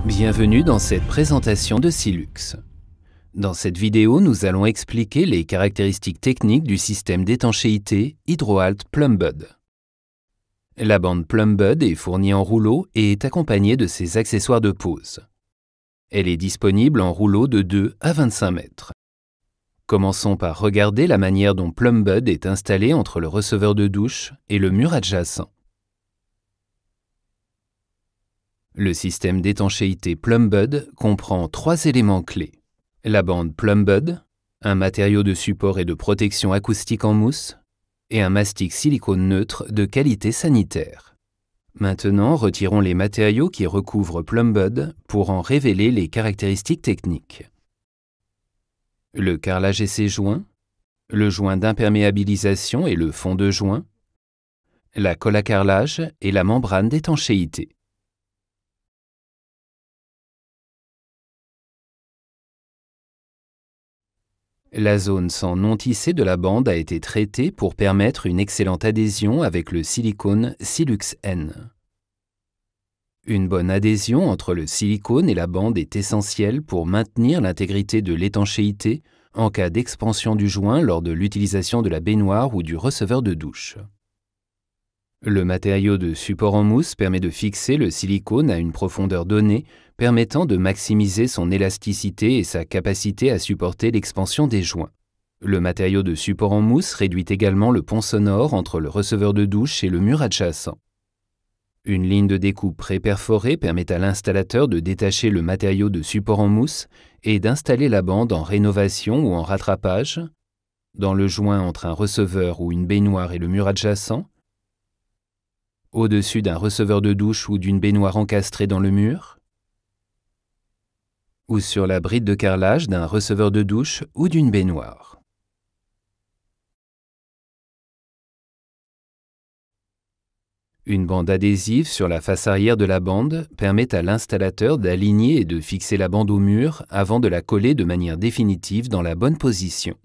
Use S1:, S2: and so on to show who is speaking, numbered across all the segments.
S1: Bienvenue dans cette présentation de Silux. Dans cette vidéo, nous allons expliquer les caractéristiques techniques du système d'étanchéité Hydro-Alt Plumbud. La bande Plumbud est fournie en rouleau et est accompagnée de ses accessoires de pose. Elle est disponible en rouleau de 2 à 25 mètres. Commençons par regarder la manière dont Plumbud est installé entre le receveur de douche et le mur adjacent. Le système d'étanchéité Plumbud comprend 3 éléments clés. La bande Plumbud, un matériau de support et de protection acoustique en mousse, et un mastic silicone neutre de qualité sanitaire. Maintenant, retirons les matériaux qui recouvrent Plumbud pour en révéler les caractéristiques techniques. Le carrelage et ses joints, le joint d'imperméabilisation et le fond de joint, la colle à carrelage et la membrane d'étanchéité. La zone sans non tissé de la bande a été traitée pour permettre une excellente adhésion avec le silicone Silux N. Une bonne adhésion entre le silicone et la bande est essentielle pour maintenir l'intégrité de l'étanchéité en cas d'expansion du joint lors de l'utilisation de la baignoire ou du receveur de douche. Le matériau de support en mousse permet de fixer le silicone à une profondeur donnée, permettant de maximiser son élasticité et sa capacité à supporter l'expansion des joints. Le matériau de support en mousse réduit également le pont sonore entre le receveur de douche et le mur adjacent. Une ligne de découpe pré-perforée permet à l'installateur de détacher le matériau de support en mousse et d'installer la bande en rénovation ou en rattrapage, dans le joint entre un receveur ou une baignoire et le mur adjacent, au-dessus d'un receveur de douche ou d'une baignoire encastrée dans le mur, ou sur la bride de carrelage d'un receveur de douche ou d'une baignoire. Une bande adhésive sur la face arrière de la bande permet à l'installateur d'aligner et de fixer la bande au mur avant de la coller de manière définitive dans la bonne position.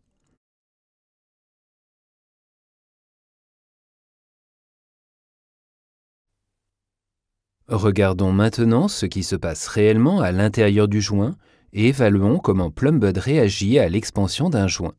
S1: Regardons maintenant ce qui se passe réellement à l'intérieur du joint et évaluons comment Plumbud réagit à l'expansion d'un joint.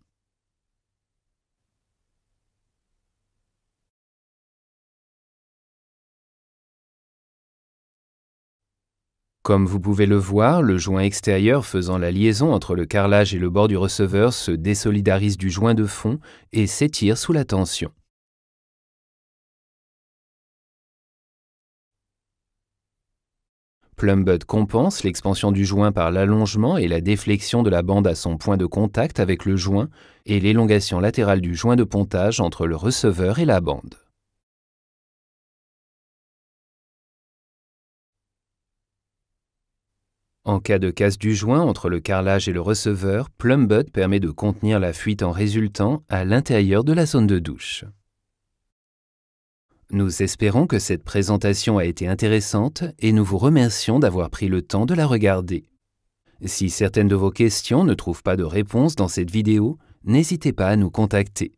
S1: Comme vous pouvez le voir, le joint extérieur faisant la liaison entre le carrelage et le bord du receveur se désolidarise du joint de fond et s'étire sous la tension. Plumbud compense l'expansion du joint par l'allongement et la déflexion de la bande à son point de contact avec le joint et l'élongation latérale du joint de pontage entre le receveur et la bande. En cas de casse du joint entre le carrelage et le receveur, Plumbud permet de contenir la fuite en résultant à l'intérieur de la zone de douche. Nous espérons que cette présentation a été intéressante et nous vous remercions d'avoir pris le temps de la regarder. Si certaines de vos questions ne trouvent pas de réponse dans cette vidéo, n'hésitez pas à nous contacter.